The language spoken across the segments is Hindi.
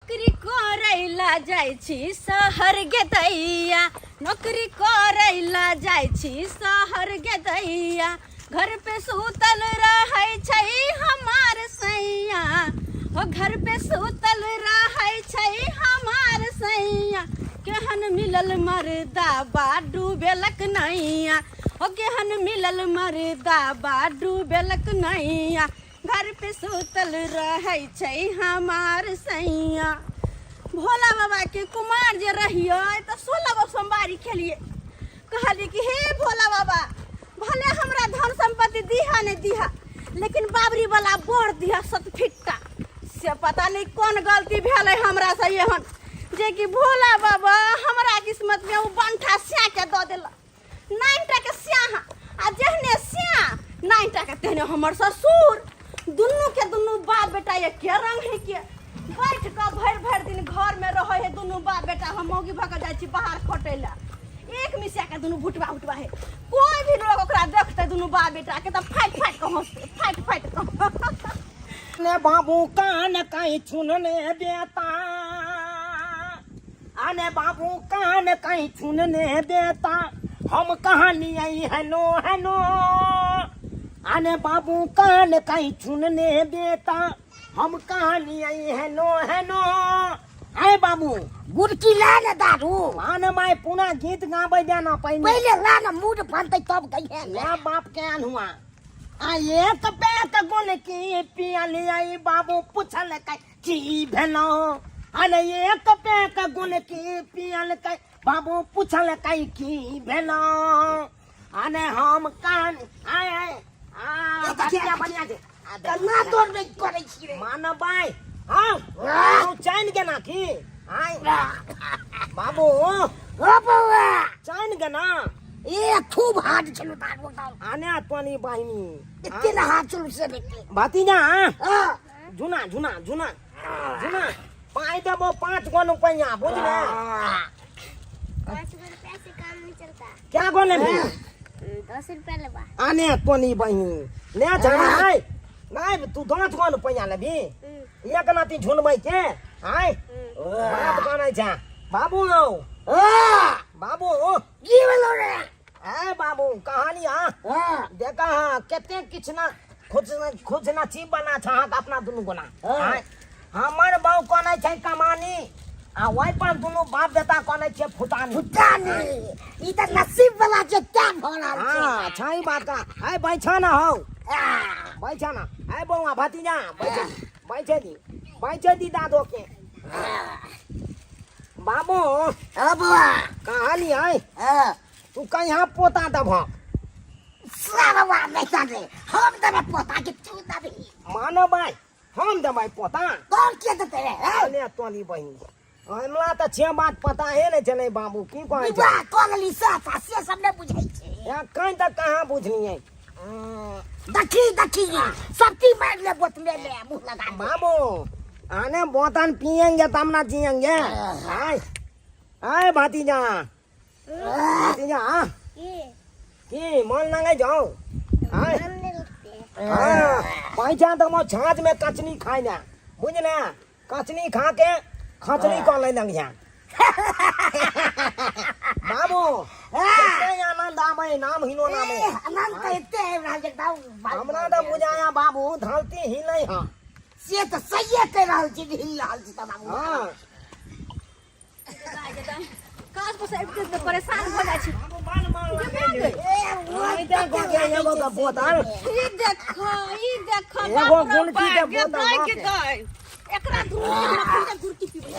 नौकरी करैला जाइ छी शहर गे दैया, नौकरी करैला जाइ छी शहर गे दैया। घर पे सुतल रहै छै हमार सैया, हो घर पे सुतल रहै छै हमार सैया। केहन मिलल मर्दा बा डूबेलक नैया, हो केहन मिलल मर्दा बा डूबेलक नैया। घर पे सुतल रहै छै हमार सैया। भोला बाबा के कुमार जे रहिए तो 16 सोमवारी खेलिए। कहली कि हे भोला बाबा, भले हमरा धन संपत्ति दिहा नहीं दिहा, लेकिन बाबरी वाला बोर दिहा सतफिट्टा। से पता नहीं कौन गलती भेल हमरा से एहन जे कि भोला बाबा हमरा किस्मत में वो बंठा स्या के दऽ देलक। 9टा के स्या आ जहने स्या 9टा के तेहने हमर ससुर। दुनू के दुनू बाप बेटा एक रंग है के बैठ के भर दिन घर में रहे है दुनू बाप बेटा। हम मौगी भग जाए छी बाहर खटे ला, एक मिसिया के दुनू भुटवा उठवा है। कोई भी लोग ओकरा देखते दुनू बाप बेटा के तो फाइट के हंसते, फाइट के ने बाबू कान कहीं छुनने देता, आने बाबू कान कहीं छुनने देता। हम कहानी आई हेलो हेलो, आने बाबू कान कहीं छुनने देता। हम कहानी आई हेलो हेलो। आए बाबू गुड़की ला ना दारू। आने माय पुनः गीत गावे देना पहले ला ना मूड बनते तब कहिए मैं बाप के आन हुआ। आये कपैक गोल की पियल आई बाबू पूछल की भेलो। अरे ये कपैक गोल की पियल बाबू पूछल की भेलो। अने हम कान आए बच्चा बढ़िया दे कन्ना तोड़ नहीं करे छी रे मान भाई। हां चैन के ना की आए बाबू ओ बाबा चैन के ना ए खूब हाथ चलो दारू दारू आने तोनी बहिनी इतना हाथ चलो से बेटी भतीजा हां जुना जुना जुना जुना पाई देबो 5 गो रुपया बुझले। 5 रुपया से काम नहीं चलता। क्या गोले में 10 रुपया लेबा। आने तोनी बहिनी ले जा नहीं नहीं तू 10 गो रुपया लेबी एक नाती झुनबै के आय बात बनै छ बाबू। बाबू की बोलो रे ए बाबू कहानी हां देखा हां केते किछ ना खुद ना चीज बना छ अपना दुनु गोना। हमर बाऊ कोनै छै कमानी आ वही पर दुनु बाप बेटा कोनै छै फुटानी। फुटानी ई त नसीब वाला जे क्या भरा छै। हां छै बात का है बैठा ना हो बैठा ना है बउआ भतीजा बैठे दी दादो के बाबू। अब कहानी है तू कहीं पोता दब सारा बेटा रे हम तबे पोता के तू दबी मानो भाई हम दबाई पोता कौन के देते रे अने तोनी बहिनी हमरा त छे बात पता है ने चले बाबू की कहै छै। बा कोनली सासा से सबने बुझाई छै या कहीं तक कहां बुझनी है दखी सबकी मार ले बोतले ले मुंह लगा बाबू। आने बोतन पिएंगे तब ना जिएंगे। आय आय भतीजा की मन लगे जाओ आय पैसा तो मो छाछ में कचनी खाई ना बुझले। कचनी खा के खचनी कर ले लग जा बाबू। कितने आनंद आवे नाम हिनो नाम अनंत एते राजे दाऊ हमरा तो बुझाया बाबू धरती हिलै हां से तो सही कह रहल छी हिल रहल छी बाबू। हां काज पर से परेशान हो जाइ छी। ए देखो के एगो का बोतल ई देखो एगो गुलकी के बोतल के गई एकरा दूर के गुरकी पीबे।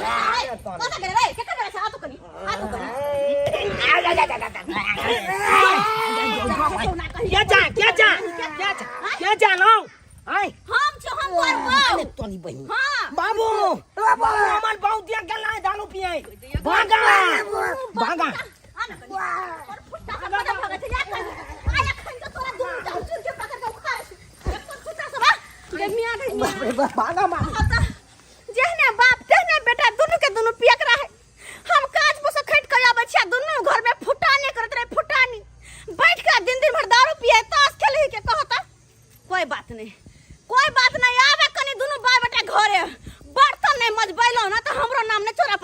पता करे रे के करे आ तो कनी क्या जा लो आय हम छ हम करबो तोनी बहिनी। हां बाबू हमर बहुत दिया गेला दारू पिए भागा भागा भागा जहने बाप तेहने बेटा दुनू के दुनू पियक रहे। हम काज पर से खट के आबै छिया दुनू घर में फुटानी करत रहे फुटानी बैठ के दिन भर दारू पिए ताश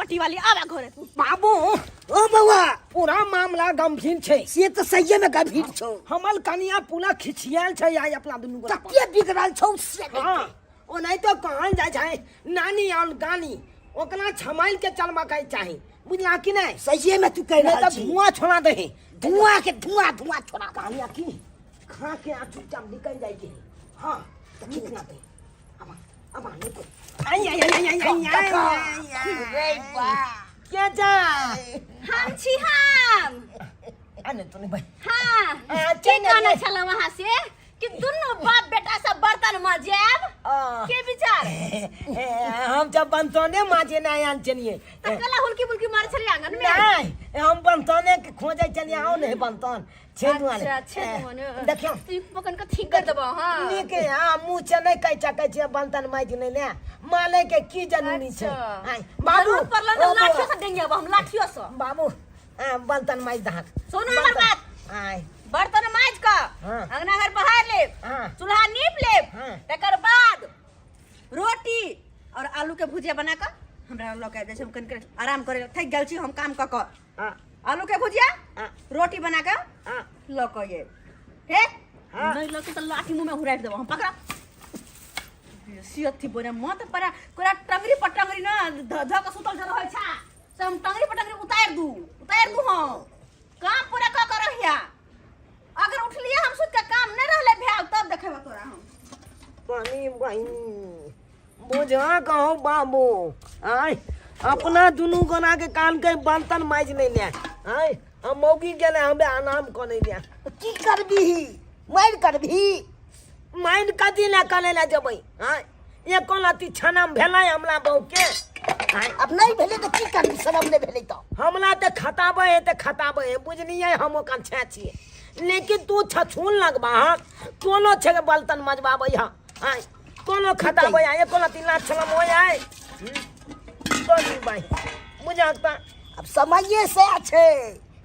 पट्टी वाली आवा घरे तू बाबू ओ बउआ पूरा मामला गंभीर छे से तो सही में गंभीर छौ हमल कनिया पूरा खिचियाल छे आई अपना दुनू गोरा पर। तके बिगड़ल छौ से हाँ ओ नहीं तो कहल जाय छे नानी और गानी ओकरा छमाइल के चलमा के चाही बुझला कि नहीं सही में तू कह नहीं रहा तो धुआं छोड़ा दे धुआं के धुआं छोड़ा कहानिया की खा के आ चुपचाप निकल जाएगी हाँ तो कितना दे अब आने को आई आई आई आई आई रे वाह क्या जा हम छी हम आने तो नहीं भाई हाँ की गाना चला वहाँ से कि दोनों बाप बेटा सब बर्तन माजेब के विचार हम जब बनतोने माजे नहीं आन चलिए तकला हुलकी बुलकी मार चले आंगन में नहीं हम बनतोने के खोजे चलिए आओ नहीं बनतोन छेद वाले अच्छा देखियो तू पकन का ठीक कर दबो हां नीके हां मुंह से नहीं कह सकै छै बनतन माज नहीं ले माले के की जरूरी छै आई बाबू परला लाठियो से देंगे अब हम लाठियो से बाबू बर्तन माज दहा सुनो हमर बात आई बर्तन माज का हाँ। अंगना घर बहार ले हाँ। चूल्हा नीप ले हाँ। तकर बाद रोटी और आलू के भुजिया बना कर हमरा लोग के जैसे हम कन आराम करे थक गेल छी हम काम क कर हां आलू के भुजिया हाँ। रोटी बना के हां लो को ये हे हाँ। नहीं लो के तो लाठी मुंह में हुराट देबो हम पकड़ा सियत थी बोरे मत परा कोरा टंगरी पटंगरी ना ध के सुतल जर होय छा से हम टंगरी पटंगरी उतार दू हम काम पूरा क कर रहिया अगर उठ लिए हम सुत के काम नहीं रहले भेल तब देखेबा तोरा हम पानी बहिन बुझा कहो बाबू आई अपना दुनू गोना के कान के बर्तन माज नहीं ले आई हम मौगी गेले हमें आराम को नहीं ले की करबी मार करबी माइंड कदी ना करे ला जबै हां ये कोलाती छनाम भेलै हमला बहु के हां अब नहीं भेले तो की करबी शरम नहीं भेले तो हमला ते खताबे बुझलिए हम ओकन छे छिए लेकिन तू छछून लगबा कोनो छे के बर्तन मजबाबै हां हां कोनो खताबै ये कोलाती ना छलम होय आय तो नहीं भाई बुझाता अब समझिए से अच्छे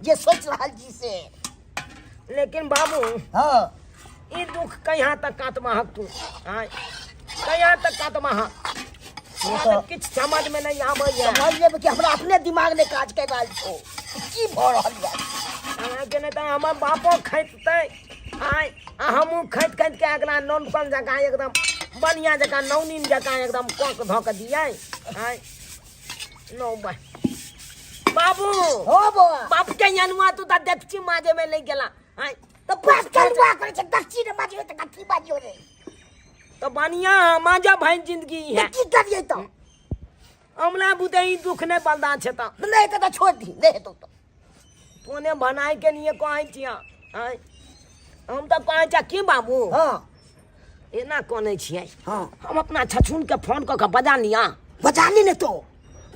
ये सोच रहा जी से लेकिन बाबू हां ई दुख कहाँ तक काटमा हक तू हां कहाँ तक काटमा हक तो किछ समझ में नहीं आबै है समझ लेब कि हमरा अपने दिमाग ने काज के गाल छो की भ रहल है हमरा के नहीं तो हमर बापो खैतै आय हमहू खैत के एकरा नौन पन जका एकदम बढ़िया जका नौनीन जका एकदम कोक धो के दियै आय नो भाई बाबू हो बो बाप के यनुआ तू त देखछि माजे में नहीं गेला आय तो बात करवा करे छ दक्षिण ने माजे त की बाजियो रे तो बढ़िया माजा भाई जिंदगी है की करिए तो हमला बुदई दुख ने बलदा छै त नहीं तो छोड़ दी नहीं तो तूने बनाई के लिए कहै छिया आय हम तो कहै छ की बाबू हां एना कोने छियै हां हम अपना छछून के फोन क के बजा लिया बजानी ने तो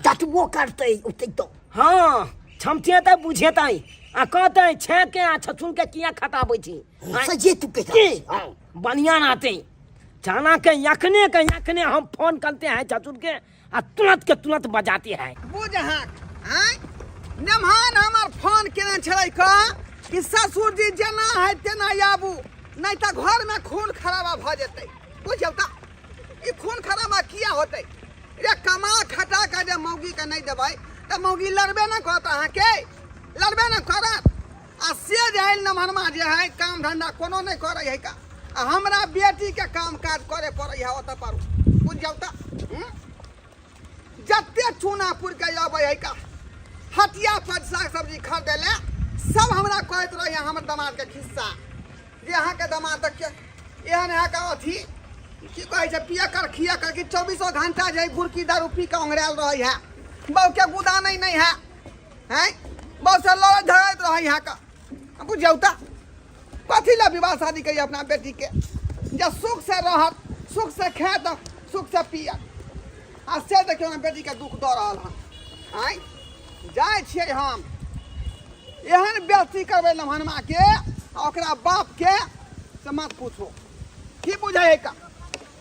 जातु वो करते उते तो हाँ क्षमते त बुझेतै आ कहतै छे के आ छछून के किया खताबै छी सजे तू के की बढ़िया नाते जाना के यखने हम फोन करते हैं छछून के आ तुरंत बजाते हैं बुझहा हैं नमहान हमर फोन केने छलै का कि ससुर जी जेना है तेना आबू नहीं तो घर में खून खराबा भ जेतै बुझल त ई खून खराबा किया होतै रे कमा खटा के जे मौगी के नहीं देबै त मौगी लड़बे न करत अहाँ के लड़बे न करत आ से जे नमहरमा जे है काम धंधा कोनो नहीं करे है का आ हमरा बेटी के काम काज करे पड़ै है ओत पर बुझल त जत्ते चूनापुर के आबै है का हटिया पर साग सब्जी खरीदे ले सब हमरा कहत रहे हमर दामाद के खिस्सा जे अहाँ के दामाद के एहन है का अथी की कहै छै पिया कर खिया कर कि 24 घंटा जे गुरकी दारू पी के ओंघराल रहे है बहु के गुदा नहीं है हैं बहु से लड़ धरत रहे है का बुझौ त कथी ला विवाह शादी करी अपना बेटी के जे सुख से रहत सुख से खात सुख से पियत आ से देखियो ना बेटी के दुख द रहल है हैं जाय छियै हम एहन बेइज्जती करबै लम्हनमा के ओकरा बाप के से मत पूछो की बुझै है का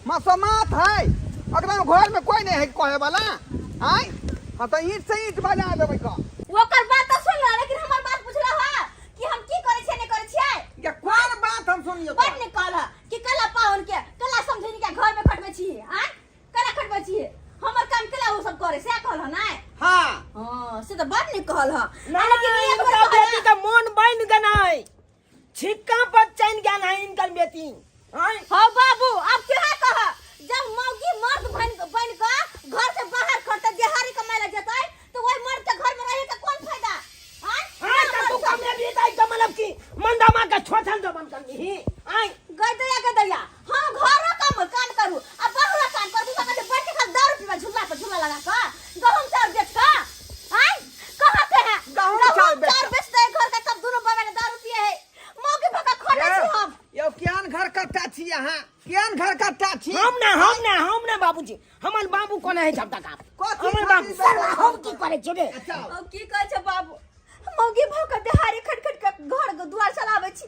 मसमात है ओकरा घर में कोई नहीं है कहे वाला हैं हां तो ईंट से ईंट बजा देबै का ओकर बात तो सुन ले लेकिन हमर बात बुझला है कि हम की करे छै नहीं करे छियै ये कोन बात हम सुनियो बड़ निकल कि कला पाहुन के कला समझनी के घर में खटबै छी हैं कला खटबै छी हमर काम काम केला वो सब करे से कहल ना। हाँ हां से तो बात नहीं कहल ह। लेकिन इनका बेटी का मन बन गना है, छिक्का पर चैन गया ना इनकर बेटी। हाँ बाबू अब क्या कह, जब मौगी मर्द बन का घर से बाहर खटते दिहाड़ी कमाए जतै तो वही मर्द के घर में रहे का कौन फायदा। तू काम में भी दाई का मतलब की मंदामा का छोटन जबन करनी आई गदैया हां घर काम करू अब बाहर काम करू तो बैठ के खा दारू पीवा झूला पर झूला लगा का गहूं चाउर बेच का आई कहां के है गहूं चाउर बेचते घर का तब दोनों बाबा ने दारू पिए है मौके भका खोटे छी हम। यो केहन घर कट्टा छी यहाँ, केहन घर कट्टा छी। हम ना बाबूजी, हमर बाबू कोन है जब तक आप हमर बाबू सरवा हम की करे छै रे? अच्छा अब की कह छ बाबू, मौगी भका दिहाड़ी खटखट के घर दुआर चलावे छी।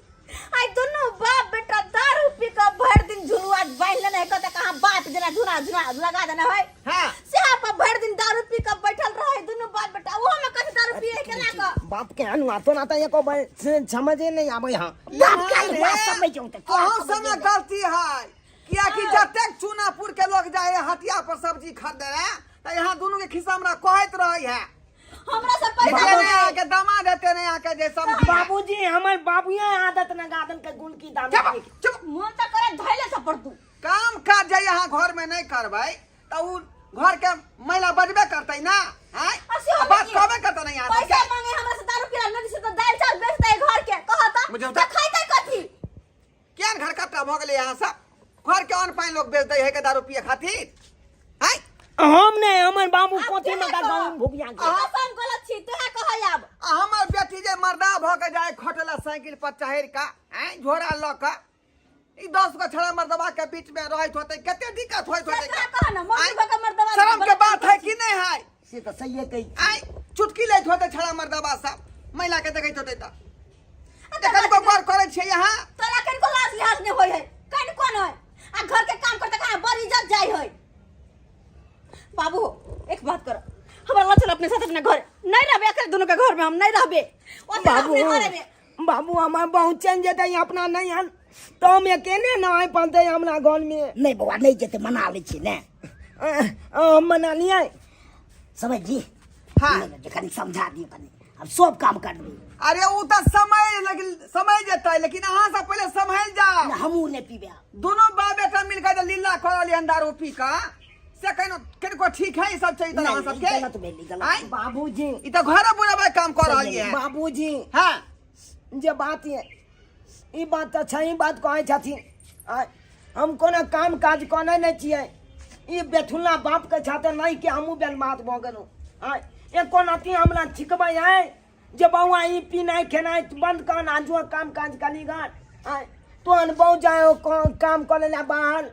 आई दोनों बाप बेटा दारू पी के भर दिन झुलुआ बांध लेने है कते कहां बाप जना झुना लगा देना है। हाँ से आप भर दिन दारू पी के बैठल रहे दोनों बाप बेटा, वो में कते दारू पिए केना का बाप के अनुआ तो ना तो एको समझे नहीं आवे। हां बाप का बात समझ जाऊं त अहाँ समय गलती है, किया कि जतेक चूनापुर के लोग जाए हटिया पर सब्जी खरीदे रहे तो यहाँ दोनों के खिस्सा हमरा कहत रही है। हमरा से पैसा देते नहीं आके दामाद देते नहीं आके जे सब्जी। बाबूजी हमर बाबूया आदत न गादन के गुण की दाम चुप चुप, मन त करे धैले से पड़ तू काम काज जे यहाँ घर में नहीं करबै तो उ घर के महिला बजबे करते ना। हैं बात कहबे करते नहीं यहाँ पैसा मांगे हमरा से दारू पिला नहीं से तो दाल चावल बेचते है घर के कहता मुझे तो खाइते कथी केन घर कट्टा भ गेलै यहाँ सब घर के अन्न पानी लोग बेच दे है के दारू पिए खातिर। हैं हमने हमर बाबू कोठी में का गांव भुगिया के हम गलत छी तोहे कहै अब हमर बेटी जे मर्दा भ के जाए खटला साइकिल पर चढ़ का हैं झोरा ल के ई 10 गो छड़ा मर्दबा के बीच में रहत होते कते दिक्कत होइत होते। का कह ना मौगी भका मर्दवा शर्म के बात है कि नहीं है? से तो सही है कही आई चुटकी लेत होते छड़ा मर्दबा सब महिला के देखैत होते त देखन को गौर करे छै यहाँ। तोरा कन को लाज लिहाज नहीं होय है कन कोन है आ घर के काम करते कहां बड़ी इज्जत जाय है। बाबू एक बात कर, हमरा चल अपने साथ अपने घर नहीं रहबे अकेले दोनों के घर में हम नहीं रहबे बाबू हमार बहुत चेंज जेते अपना नहीं हन तो हम अकेले ना आए पाते हमरा घर में। नहीं बउआ नहीं जेते मना ले छी ने मना नहीं आए समझ जी। हाँ जखन समझा दियो कनी अब सब काम कर दी। अरे उ त समय जेतै लेकिन अहाँ सब पहले संभल जाओ। हमू ने पीबे दोनों बाप बेटा मिलकर लीला करल अंधारो पी का से कनो ठीक है। ई सब चाहिए अहाँ सब के गलत भेली गलत। आई बाबूजी ई तो घर बुलाबे काम कर रहल है। बाबूजी हां जे बात है ई बात अच्छा ही बात कहै छथिन। हम कोनो काम काज कोने नहीं छियै, ई बेठुला बाप के छाते नहीं के हमू बेलमात भ गेलौ। एको नाती हमरा छिकबै है जे बउआ ई पीनाइ खेनाइ बंद कर ना जो काम काज कली गार तो अन बहु जाओ काम करे ला बाहर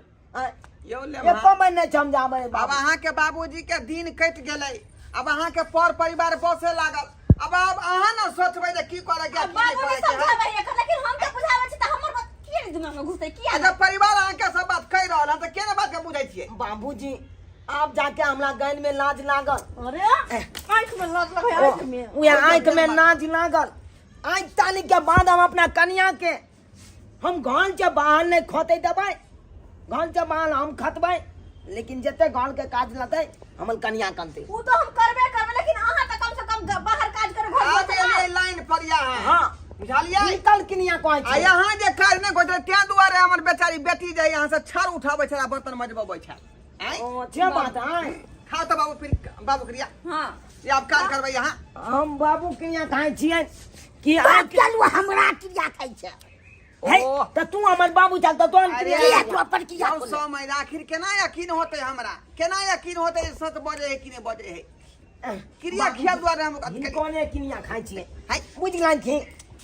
यो ले एको महीने समझाबै। अब अहाँ के बाबूजी के दिन कट गेलै, अब अहाँ के पर परिवार बसे लागल। अब अहाँ न सोचबै जे की करे के की बाबू करे ने के। समझाबै लेकिन हम के बुझाबै छी त हमर बात के दिमाग में घुसै किया अच्छा परिवार अहाँ के सब बात कह रहल है त केना बात के बुझै छियै? बाबूजी आप जाके हमरा गैन में लाज लागल। अरे आंख में लाज लगे आंख में उहे आंख में लाज लागल। आंख ताली के बाद हम अपना कन्या के हम घर से बाहर नहीं खोते देबै, घर से बाहर हम खतबै लेकिन जते घर के काज लते हमर कन्या करते। वो तो हम करबे करबे लेकिन अहाँ त कम से कम बाहर काज करे घर आ में गेलै लाइन पर या हां बुझलियै? निकल कन्या कहै आ छै। यहाँ जे काज नहीं कोइ त्या दुआरे हमर बेचारी बेटी जे यहाँ से छड़ उठाबै छला बर्तन मजबबै छै। हैं ओ जे बात है खाओ तो बाबू फिर बाबू क्रिया हां ये आप काम करबै यहाँ। हम बाबू कन्या कहै छियै कि बाप चलू हमरा किया खाइ छै है त तू हमर बाबू चल त तोन अरे किया तो अपन किया जाओ समय आखिर केना यकीन होते हमरा, केना यकीन होते सच बजे है कि नहीं बजे है? क्रिया खिया द्वारा हम कोने कन्या खाइ छियै है बुझ गई थी।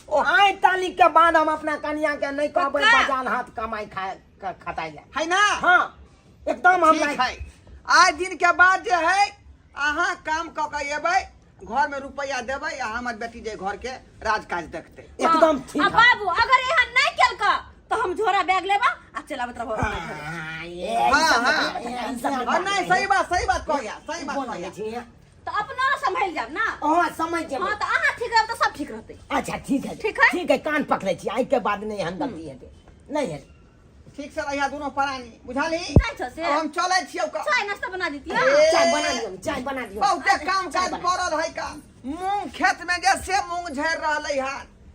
ओ आइ ताली के बाद हम अपना कन्या के नहीं कहबै बाजार हाथ कमाई खाए खटाई ले। है ना? हां एकदम हम ठीक है। आज दिन के बाद जे है अहाँ काम क के एबै घर में रुपया देबै आ हमर बेटी जे घर के राज काज देखते। एकदम ठीक अब है। बाबू अगर यहाँ नहीं केलका तो हम झोरा बैग लेबा आ चलाबत रहबो अपना घर। हाँ नहीं सही बात कहया सही बात कहया। तो अपना संभाल जाब ना। हां समझ जेबै। हां तो अहाँ ठीक रहब तो सब ठीक रहते। अच्छा ठीक है ठीक है? ठीक है कान पकड़े छी आई के बाद नहीं हम गलती है नहीं है ठीक से रहिया दोनों प्राणी बुझाली चाय छ से अब हम चले छियौ का चाय नाश्ता बना देती ए, चाय बना दियो बहुते काम काज पड़ल है का मूंग खेत में जैसे मूंग झड़ रहले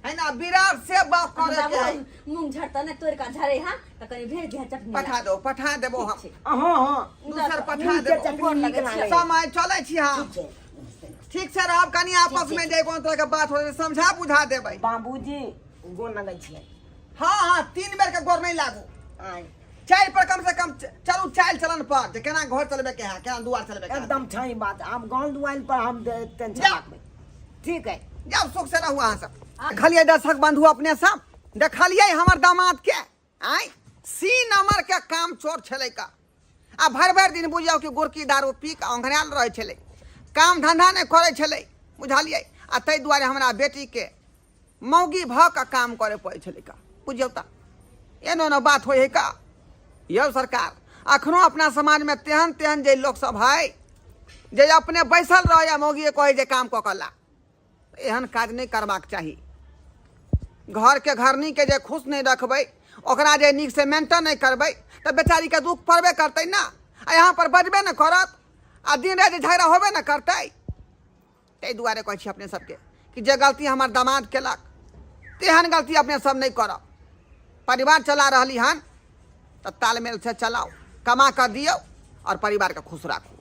है ना विराट से बाप करे के है मूंग झड़ता न तोड़ का झरे हां त कनी भेज दिया चटनी पठा देबो हम हाँ दूसर पठा देबो समय चले छी हम ठीक से रहब कनी आपस में जे कोन तरह के बात हो समझा बुझा देबै बाबूजी गोन लगै छियै हाँ 3 बेर के गोर नहीं लागू चाय पर कम से कम चलू चाल चलन पर जे केना घर चलबे के है केना दुआर चलबे के एकदम सही बात हम गांव दुआर पर हम टेंशन जा। रखबै ठीक है जाओ सुख से रहू अहाँ सब देखलिए दर्शक बंधु अपने सब देखलिए हमर दामाद के आई सी नंबर के काम चोर छले का आ भर दिन बुझियो कि गोरकी दारू पी के ओंघराल रहे छले काम धंधा नहीं करे छले बुझलिए आ तै दुआरे हमरा बेटी के मौगी भ का काम करे पड़े छले का बुझियो ता एनो न बात होय है का यौ सरकार अखनो अपना समाज में तेहन जे लोग सब है जे अपने बैसल रह या मौगी कहे जे काम कला एहन काज नहीं करबाक चाहिए घर के घरनी के जे खुश नहीं रखबै ओकरा जे नीक से मेंटेन नहीं करबै तो बेचारी के दुख पड़बे करतै ना आ यहाँ पर बजबे न करत आ दिन रात झगड़ा होबे न करतै तै दुआरे कहै छी अपने सबके कि जे गलती हमर दामाद केलक तेहन गलती अपने सब नहीं करब परिवार चला रहली हन तो तालमेल से चलाओ कमा कर दियो और परिवार के खुश राखो